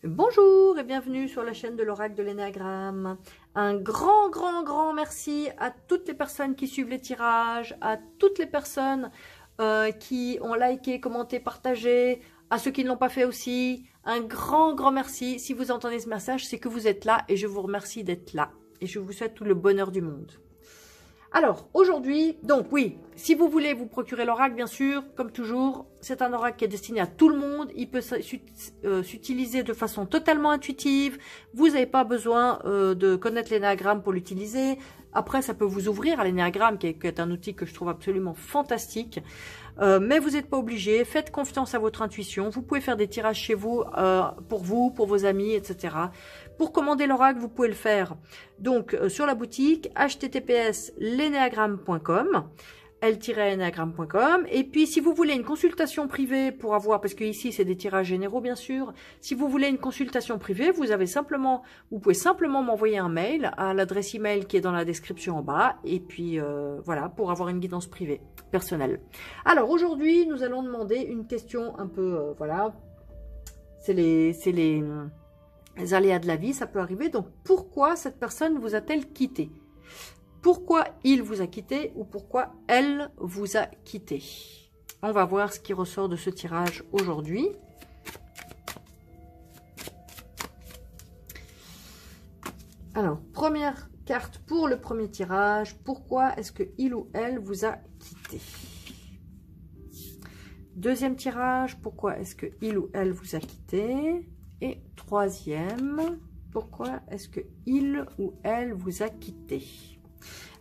Bonjour et bienvenue sur la chaîne de l'Oracle de l'Énéagramme. Un grand merci à toutes les personnes qui suivent les tirages, à toutes les personnes qui ont liké, commenté, partagé, à ceux qui ne l'ont pas fait aussi. Un grand merci. Si vous entendez ce message, c'est que vous êtes là et je vous remercie d'être là. Et je vous souhaite tout le bonheur du monde. Alors, aujourd'hui, donc oui, si vous voulez vous procurer l'oracle, bien sûr, comme toujours, c'est un oracle qui est destiné à tout le monde. Il peut s'utiliser de façon totalement intuitive. Vous n'avez pas besoin de connaître l'énéagramme pour l'utiliser. Après, ça peut vous ouvrir à l'énéagramme, qui est un outil que je trouve absolument fantastique. Mais vous n'êtes pas obligé. Faites confiance à votre intuition. Vous pouvez faire des tirages chez vous, pour vos amis, etc. Pour commander l'oracle, vous pouvez le faire donc sur la boutique https://leneagramme.com, l-eneagramme.com. Et puis, si vous voulez une consultation privée pour avoir, parce que ici c'est des tirages généraux bien sûr, si vous voulez une consultation privée, vous pouvez simplement m'envoyer un mail à l'adresse email qui est dans la description en bas. Et puis voilà, pour avoir une guidance privée personnelle. Alors aujourd'hui, nous allons demander une question un peu, voilà, c'est les aléas de la vie, ça peut arriver. Donc, pourquoi cette personne vous a-t-elle quitté? Pourquoi il vous a quitté ou pourquoi elle vous a quitté? On va voir ce qui ressort de ce tirage aujourd'hui. Alors, première carte pour le premier tirage. Pourquoi est-ce que il ou elle vous a quitté? Deuxième tirage. Pourquoi est-ce que il ou elle vous a quitté? Et troisième, pourquoi est-ce que il ou elle vous a quitté?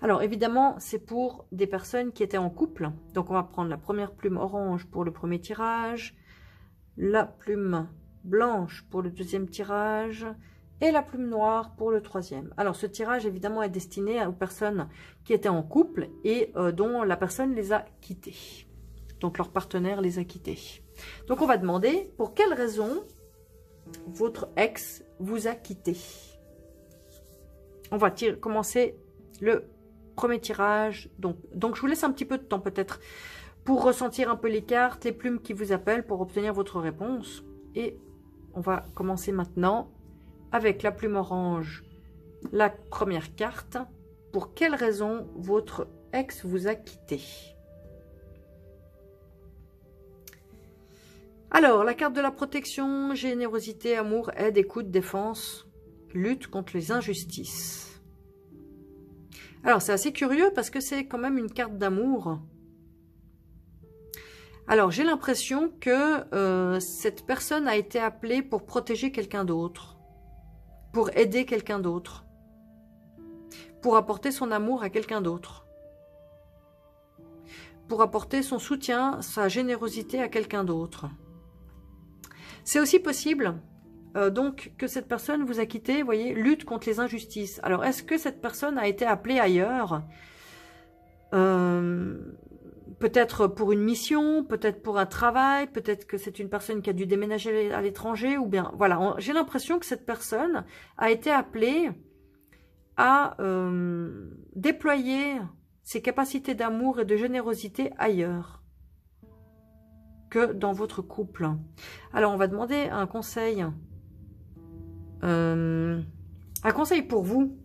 Alors évidemment, c'est pour des personnes qui étaient en couple. Donc on va prendre la première plume orange pour le premier tirage, la plume blanche pour le deuxième tirage et la plume noire pour le troisième. Alors ce tirage évidemment est destiné aux personnes qui étaient en couple et dont la personne les a quittés. Donc leur partenaire les a quittés. Donc on va demander pour quelle raison votre ex vous a quitté. On va commencer le premier tirage. Donc je vous laisse un petit peu de temps peut-être pour ressentir un peu les cartes, les plumes qui vous appellent pour obtenir votre réponse. Et on va commencer maintenant avec la plume orange, la première carte. Pour quelle raison votre ex vous a quitté? Alors, la carte de la protection, générosité, amour, aide, écoute, défense, lutte contre les injustices. Alors, c'est assez curieux parce que c'est quand même une carte d'amour. Alors, j'ai l'impression que cette personne a été appelée pour protéger quelqu'un d'autre, pour aider quelqu'un d'autre, pour apporter son amour à quelqu'un d'autre, pour apporter son soutien, sa générosité à quelqu'un d'autre. C'est aussi possible donc que cette personne vous a quitté, vous voyez, lutte contre les injustices. Alors, est-ce que cette personne a été appelée ailleurs? Peut-être pour une mission, peut-être pour un travail, peut-être que c'est une personne qui a dû déménager à l'étranger, ou bien, voilà, j'ai l'impression que cette personne a été appelée à déployer ses capacités d'amour et de générosité ailleurs que dans votre couple. Alors, on va demander un conseil. Un conseil pour vous.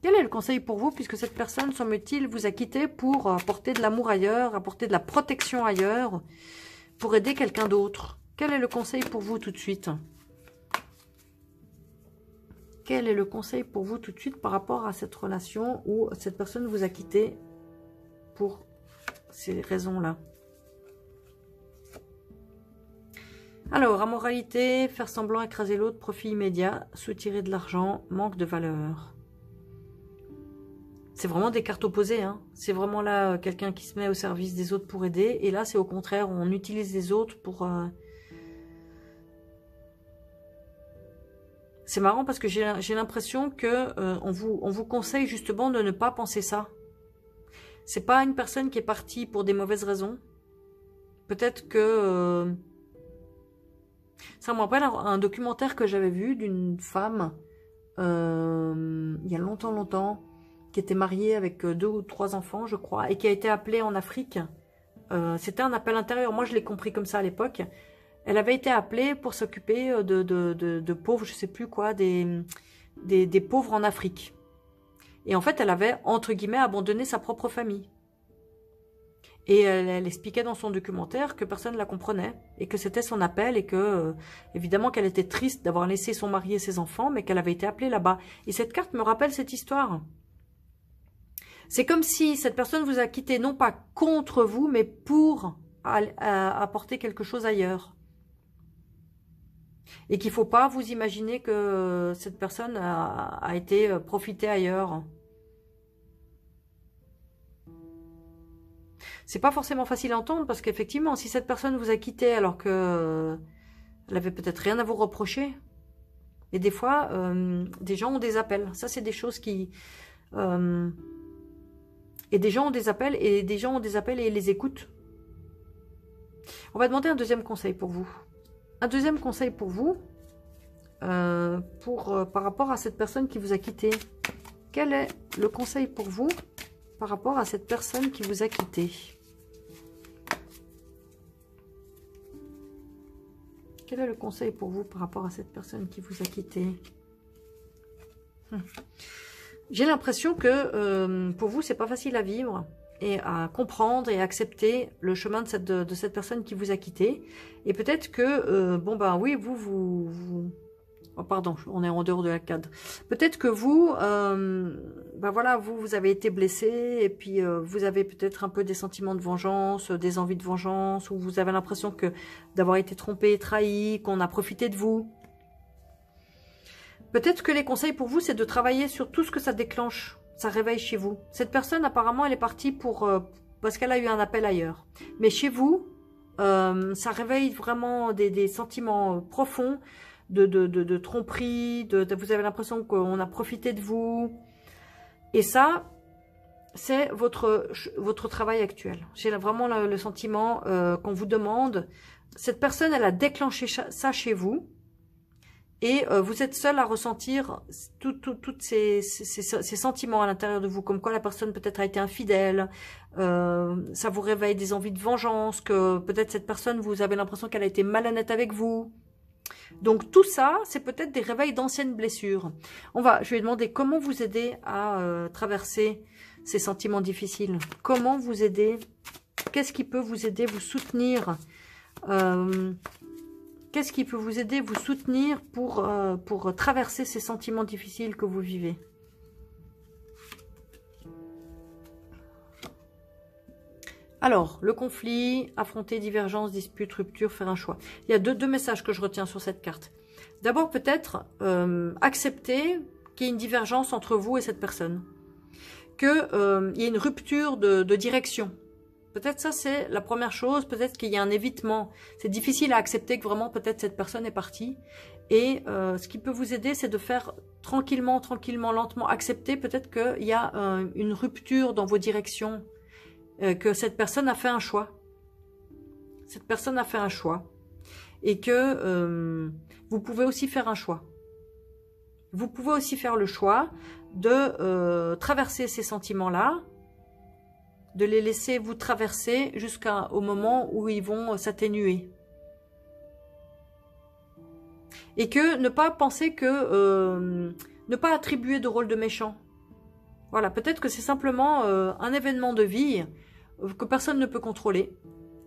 Quel est le conseil pour vous, puisque cette personne, semble-t-il, vous a quitté pour apporter de l'amour ailleurs, apporter de la protection ailleurs, pour aider quelqu'un d'autre? Quel est le conseil pour vous tout de suite? Quel est le conseil pour vous tout de suite par rapport à cette relation où cette personne vous a quitté pour ces raisons-là? Alors, amoralité, faire semblant, écraser l'autre, profit immédiat, soutirer de l'argent, manque de valeur. C'est vraiment des cartes opposées, hein. C'est vraiment là quelqu'un qui se met au service des autres pour aider. Et là, c'est au contraire, on utilise les autres pour... C'est marrant parce que j'ai l'impression que on vous conseille justement de ne pas penser ça. C'est pas une personne qui est partie pour des mauvaises raisons. Peut-être que... ça me rappelle un documentaire que j'avais vu d'une femme, il y a longtemps, qui était mariée avec 2 ou 3 enfants, je crois, et qui a été appelée en Afrique. C'était un appel intérieur. Moi, je l'ai compris comme ça à l'époque. elle avait été appelée pour s'occuper de pauvres, je sais plus quoi, des pauvres en Afrique. Et en fait, elle avait, entre guillemets, abandonné sa propre famille. Et elle expliquait dans son documentaire que personne ne la comprenait et que c'était son appel et que, évidemment, qu'elle était triste d'avoir laissé son mari et ses enfants, mais qu'elle avait été appelée là-bas. Et cette carte me rappelle cette histoire. C'est comme si cette personne vous a quitté, non pas contre vous, mais pour apporter quelque chose ailleurs. Et qu'il ne faut pas vous imaginer que cette personne a été profitée ailleurs. C'est pas forcément facile à entendre parce qu'effectivement, si cette personne vous a quitté alors que elle avait peut-être rien à vous reprocher, et des fois, des gens ont des appels. Ça, c'est des choses qui... et des gens ont des appels, et des gens ont des appels et ils les écoutent. On va demander un deuxième conseil pour vous. Un deuxième conseil pour vous, par rapport à cette personne qui vous a quitté. Quel est le conseil pour vous par rapport à cette personne qui vous a quitté? Quel est le conseil pour vous par rapport à cette personne qui vous a quitté? J'ai l'impression que pour vous, c'est pas facile à vivre et à comprendre et à accepter le chemin de cette personne qui vous a quitté. Et peut-être que, bon ben oui, vous... Oh, pardon, on est en dehors de la cadre. Peut-être que vous, ben voilà, vous avez été blessé et puis vous avez peut-être un peu des sentiments de vengeance, des envies de vengeance, ou vous avez l'impression que d'avoir été trompé, trahi, qu'on a profité de vous. Peut-être que les conseils pour vous, c'est de travailler sur tout ce que ça déclenche, ça réveille chez vous. Cette personne, apparemment, elle est partie parce qu'elle a eu un appel ailleurs. Mais chez vous, ça réveille vraiment des sentiments profonds, de tromperie, vous avez l'impression qu'on a profité de vous. Et ça, c'est votre travail actuel. J'ai vraiment le sentiment qu'on vous demande. Cette personne, elle a déclenché ça chez vous. Et vous êtes seul à ressentir tous ces sentiments à l'intérieur de vous. Comme quoi la personne peut-être a été infidèle. Ça vous réveille des envies de vengeance. Que peut-être cette personne, vous avez l'impression qu'elle a été malhonnête avec vous. Donc tout ça, c'est peut-être des réveils d'anciennes blessures. Je vais demander comment vous aider à traverser ces sentiments difficiles. Comment vous aider? Qu'est-ce qui peut vous aider, vous soutenir? Qu'est-ce qui peut vous aider, vous soutenir pour traverser ces sentiments difficiles que vous vivez? Alors, le conflit, affronter, divergence, dispute, rupture, faire un choix. Il y a deux messages que je retiens sur cette carte. D'abord, peut-être accepter qu'il y ait une divergence entre vous et cette personne. Qu'il y ait une rupture de direction. Peut-être ça, c'est la première chose. Peut-être qu'il y a un évitement. C'est difficile à accepter que vraiment, peut-être, cette personne est partie. Et ce qui peut vous aider, c'est de faire tranquillement, lentement, accepter peut-être qu'il y a une rupture dans vos directions. Que cette personne a fait un choix. Cette personne a fait un choix. Et que vous pouvez aussi faire un choix. Vous pouvez aussi faire le choix de traverser ces sentiments-là, de les laisser vous traverser jusqu'au moment où ils vont s'atténuer. Et que ne pas penser que... ne pas attribuer de rôle de méchant. Voilà, peut-être que c'est simplement un événement de vie que personne ne peut contrôler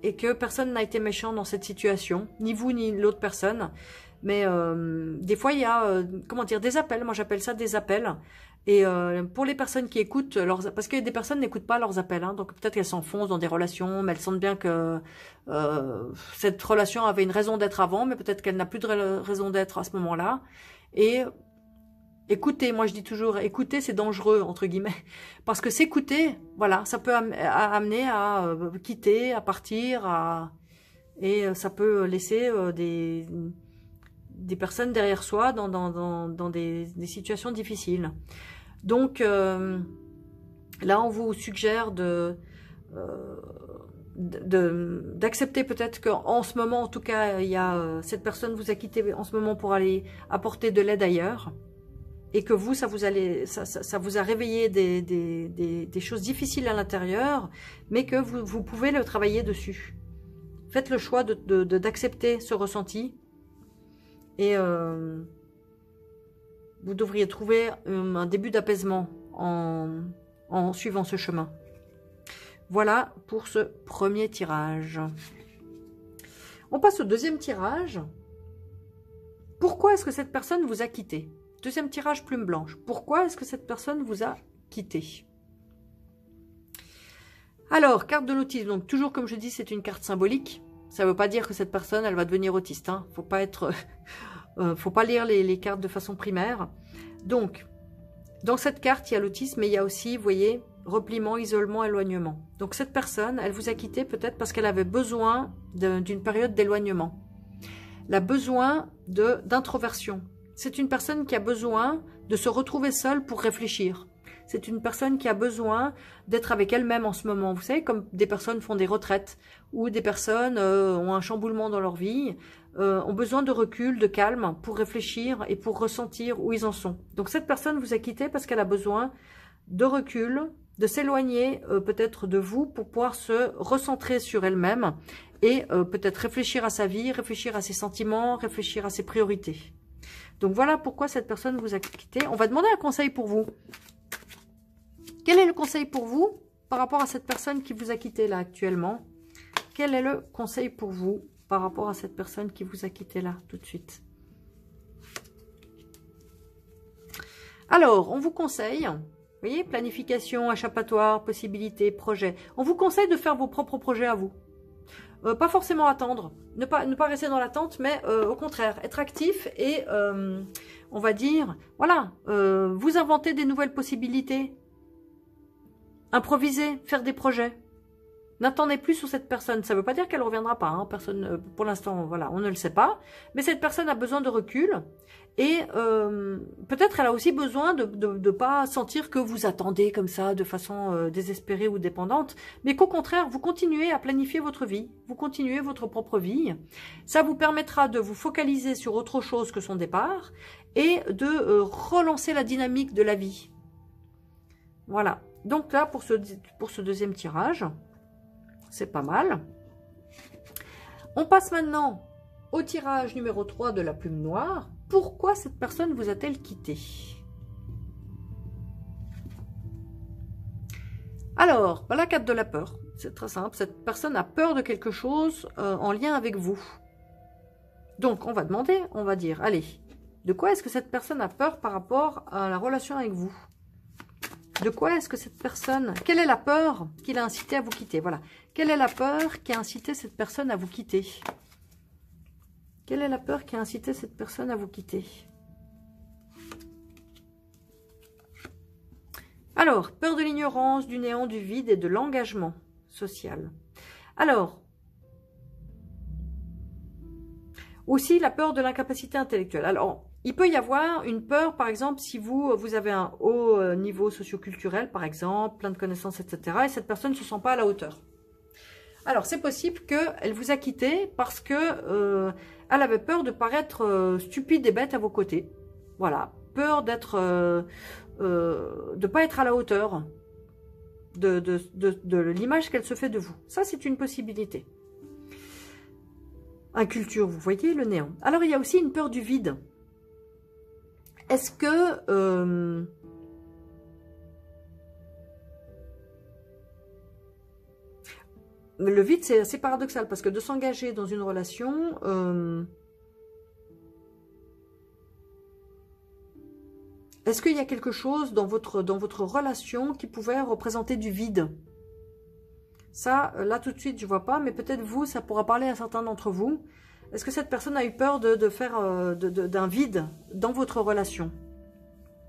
et que personne n'a été méchant dans cette situation, ni vous ni l'autre personne. Mais des fois, il y a comment dire, des appels. Moi, j'appelle ça des appels. Et pour les personnes qui écoutent, parce que des personnes n'écoutent pas leurs appels, hein, donc peut-être qu'elles s'enfoncent dans des relations, mais elles sentent bien que cette relation avait une raison d'être avant, mais peut-être qu'elle n'a plus de raison d'être à ce moment-là. Et écoutez, moi je dis toujours, écouter c'est dangereux, entre guillemets, parce que s'écouter, voilà, ça peut amener à quitter, à partir, et ça peut laisser des personnes derrière soi dans des situations difficiles. Donc là, on vous suggère d'accepter peut-être qu'en ce moment, en tout cas, il y a cette personne vous a quitté en ce moment pour aller apporter de l'aide ailleurs. Et que vous, ça vous a réveillé des choses difficiles à l'intérieur, mais que vous pouvez le travailler dessus. Faites le choix d'accepter ce ressenti. Et vous devriez trouver un début d'apaisement en suivant ce chemin. Voilà pour ce premier tirage. On passe au deuxième tirage. Pourquoi est-ce que cette personne vous a quitté? Deuxième tirage, plume blanche. Pourquoi est-ce que cette personne vous a quitté? Alors, carte de l'autisme. Donc, toujours comme je dis, c'est une carte symbolique. Ça ne veut pas dire que cette personne, elle va devenir autiste. Hein. Faut pas lire les cartes de façon primaire. Donc, dans cette carte, il y a l'autisme, mais il y a aussi, vous voyez, repliement, isolement, éloignement. Donc, cette personne, elle vous a quitté peut-être parce qu'elle avait besoin d'une période d'éloignement. Elle a besoin d'introversion. C'est une personne qui a besoin de se retrouver seule pour réfléchir. C'est une personne qui a besoin d'être avec elle-même en ce moment. Vous savez, comme des personnes font des retraites ou des personnes ont un chamboulement dans leur vie, ont besoin de recul, de calme pour réfléchir et pour ressentir où ils en sont. Donc cette personne vous a quitté parce qu'elle a besoin de recul, de s'éloigner peut-être de vous pour pouvoir se recentrer sur elle-même et peut-être réfléchir à sa vie, réfléchir à ses sentiments, réfléchir à ses priorités. Donc voilà pourquoi cette personne vous a quitté. On va demander un conseil pour vous. Quel est le conseil pour vous par rapport à cette personne qui vous a quitté là actuellement? Quel est le conseil pour vous par rapport à cette personne qui vous a quitté là tout de suite? Alors, on vous conseille, vous voyez, planification, échappatoire, possibilités, projets. On vous conseille de faire vos propres projets à vous. Pas forcément attendre, ne pas rester dans l'attente, mais au contraire, être actif et, on va dire, voilà, vous inventer des nouvelles possibilités. Improviser, faire des projets. N'attendez plus sur cette personne. Ça ne veut pas dire qu'elle ne reviendra pas. Hein. Personne, pour l'instant, voilà, on ne le sait pas. Mais cette personne a besoin de recul. Et peut-être elle a aussi besoin de ne pas sentir que vous attendez comme ça, de façon désespérée ou dépendante. Mais qu'au contraire, vous continuez à planifier votre vie. Vous continuez votre propre vie. Ça vous permettra de vous focaliser sur autre chose que son départ. Et de relancer la dynamique de la vie. Voilà. Donc là, pour ce deuxième tirage, c'est pas mal. On passe maintenant au tirage numéro 3 de la plume noire. Pourquoi cette personne vous a-t-elle quitté? Alors, la carte de la peur. C'est très simple. Cette personne a peur de quelque chose en lien avec vous. Donc, on va demander, on va dire, allez, de quoi est-ce que cette personne a peur par rapport à la relation avec vous? De quoi est-ce que cette personne... Quelle est la peur qui l'a incité à vous quitter? Voilà. Quelle est la peur qui a incité cette personne à vous quitter? Quelle est la peur qui a incité cette personne à vous quitter? Alors, peur de l'ignorance, du néant, du vide et de l'engagement social. Alors, aussi la peur de l'incapacité intellectuelle. Alors, il peut y avoir une peur, par exemple, si vous avez un haut niveau socioculturel, par exemple, plein de connaissances, etc. Et cette personne ne se sent pas à la hauteur. Alors, c'est possible qu'elle vous a quitté parce que elle avait peur de paraître stupide et bête à vos côtés. Voilà, peur de ne pas être à la hauteur de l'image qu'elle se fait de vous. Ça, c'est une possibilité. Inculture, vous voyez, le néant. Alors, il y a aussi une peur du vide. Est-ce que... le vide, c'est assez paradoxal, parce que de s'engager dans une relation... est-ce qu'il y a quelque chose dans votre relation qui pouvait représenter du vide? Ça, là, tout de suite, je ne vois pas, mais peut-être vous, ça pourra parler à certains d'entre vous. Est-ce que cette personne a eu peur de faire d'un vide dans votre relation?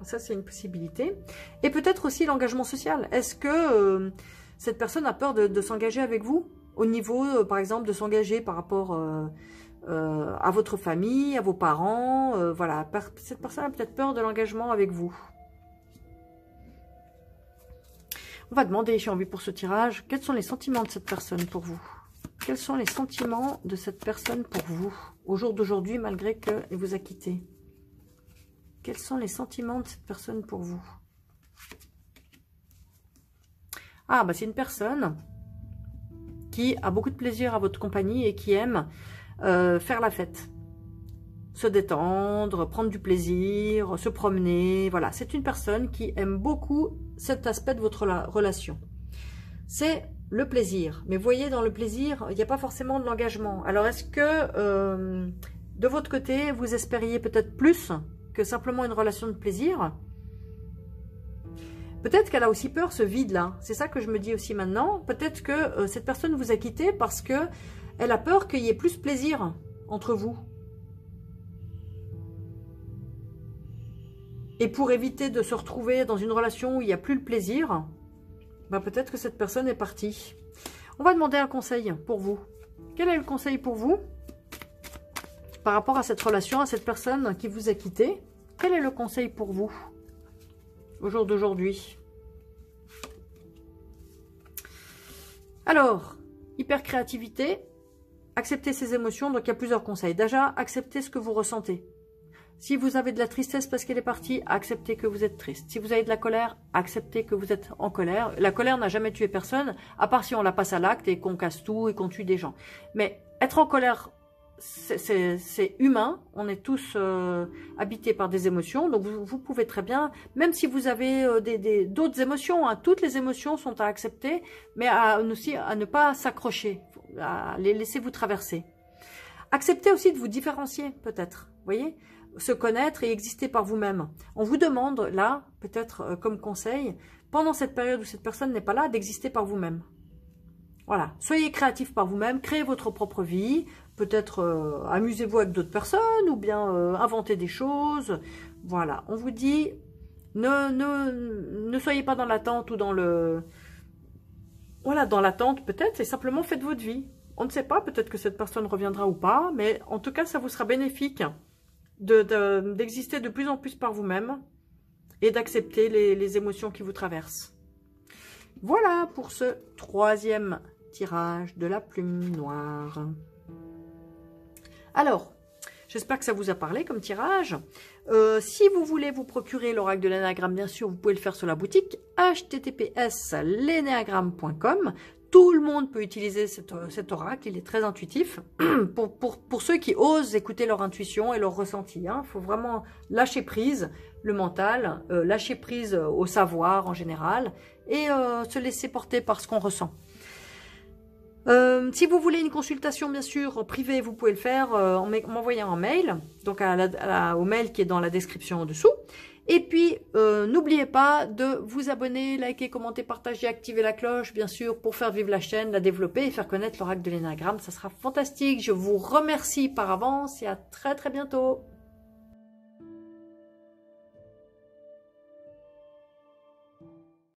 Ça, c'est une possibilité. Et peut-être aussi l'engagement social. Est-ce que cette personne a peur de s'engager avec vous? Au niveau, par exemple, de s'engager par rapport à votre famille, à vos parents. Voilà, cette personne a peut-être peur de l'engagement avec vous. On va demander, j'ai envie pour ce tirage, quels sont les sentiments de cette personne pour vous? Quels sont les sentiments de cette personne pour vous, au jour d'aujourd'hui, malgré qu'elle vous a quitté? Quels sont les sentiments de cette personne pour vous? Ah, bah c'est une personne qui a beaucoup de plaisir à votre compagnie et qui aime faire la fête. Se détendre, prendre du plaisir, se promener. Voilà, c'est une personne qui aime beaucoup cet aspect de votre relation. C'est le plaisir. Mais vous voyez, dans le plaisir, il n'y a pas forcément de l'engagement. Alors, est-ce que de votre côté, vous espériez peut-être plus que simplement une relation de plaisir? Peut-être qu'elle a aussi peur, ce vide-là. C'est ça que je me dis aussi maintenant. Peut-être que cette personne vous a quitté parce que elle a peur qu'il y ait plus plaisir entre vous. Et pour éviter de se retrouver dans une relation où il n'y a plus le plaisir, ben peut-être que cette personne est partie. On va demander un conseil pour vous. Quel est le conseil pour vous par rapport à cette relation, à cette personne qui vous a quitté? Quel est le conseil pour vous au jour d'aujourd'hui? Alors, hyper créativité, accepter ses émotions. Donc il y a plusieurs conseils. Déjà, acceptez ce que vous ressentez. Si vous avez de la tristesse parce qu'elle est partie, acceptez que vous êtes triste. Si vous avez de la colère, acceptez que vous êtes en colère. La colère n'a jamais tué personne, à part si on la passe à l'acte et qu'on casse tout et qu'on tue des gens. Mais être en colère, c'est humain. On est tous habités par des émotions. Donc vous pouvez très bien, même si vous avez d'autres émotions, hein, toutes les émotions sont à accepter, mais aussi à ne pas s'accrocher, à les laisser vous traverser. Acceptez aussi de vous différencier, peut-être. Vous voyez, se connaître et exister par vous-même. On vous demande, là, peut-être comme conseil, pendant cette période où cette personne n'est pas là, d'exister par vous-même. Voilà. Soyez créatif par vous-même, créez votre propre vie, peut-être amusez-vous avec d'autres personnes, ou bien inventez des choses. Voilà. On vous dit, ne soyez pas dans l'attente ou dans le... Voilà, dans l'attente peut-être, et simplement faites votre vie. On ne sait pas, peut-être que cette personne reviendra ou pas, mais en tout cas, ça vous sera bénéfique d'exister de plus en plus par vous-même et d'accepter les émotions qui vous traversent. Voilà pour ce troisième tirage de la plume noire. Alors, j'espère que ça vous a parlé comme tirage. Si vous voulez vous procurer l'oracle de l'énéagramme, bien sûr, vous pouvez le faire sur la boutique https://lenéagramme.com. Tout le monde peut utiliser cet oracle, il est très intuitif. Pour ceux qui osent écouter leur intuition et leur ressenti. Il faut vraiment lâcher prise, le mental, lâcher prise au savoir en général, et se laisser porter par ce qu'on ressent. Si vous voulez une consultation, bien sûr, privée, vous pouvez le faire en m'envoyant un mail, donc au mail qui est dans la description en dessous. Et puis, n'oubliez pas de vous abonner, liker, commenter, partager, activer la cloche, bien sûr, pour faire vivre la chaîne, la développer et faire connaître l'oracle de l'énéagramme. Ça sera fantastique. Je vous remercie par avance et à très très bientôt.